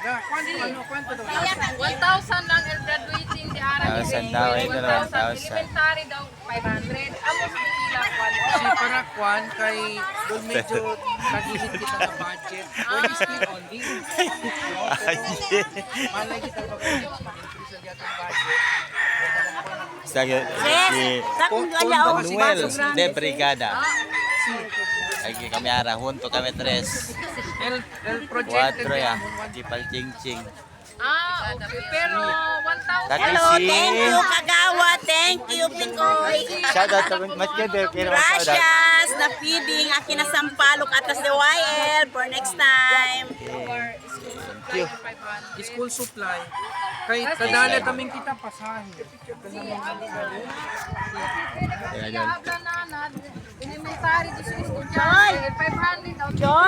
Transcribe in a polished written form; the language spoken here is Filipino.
Kwanto daw? 1,000 lang el graduating di ara ni 1,000 daw, ito na 1,000 elementary daw 500. Amo sa ila kwan. Si para kwan kay doon medyo nagihit kita sa budget. Pwede still only. Malay kita ba kayo ma-increase ang gatong budget. Manuel de Brigada. Lagi kami ara, junto kami tres. El projected 4 ya, di palching-ching. Okay. Pero 1,000. Hello, thank you Kagawa, thank you Pikoy. Shout out to Mas Kede, pero shout out. Gracias na feeding akin na sampalok atas de YL for next time. Thank you. school supply. Kay kadali kaming kita pasahe. Kaya dyan. Habla na elementary di sa estudyante 500.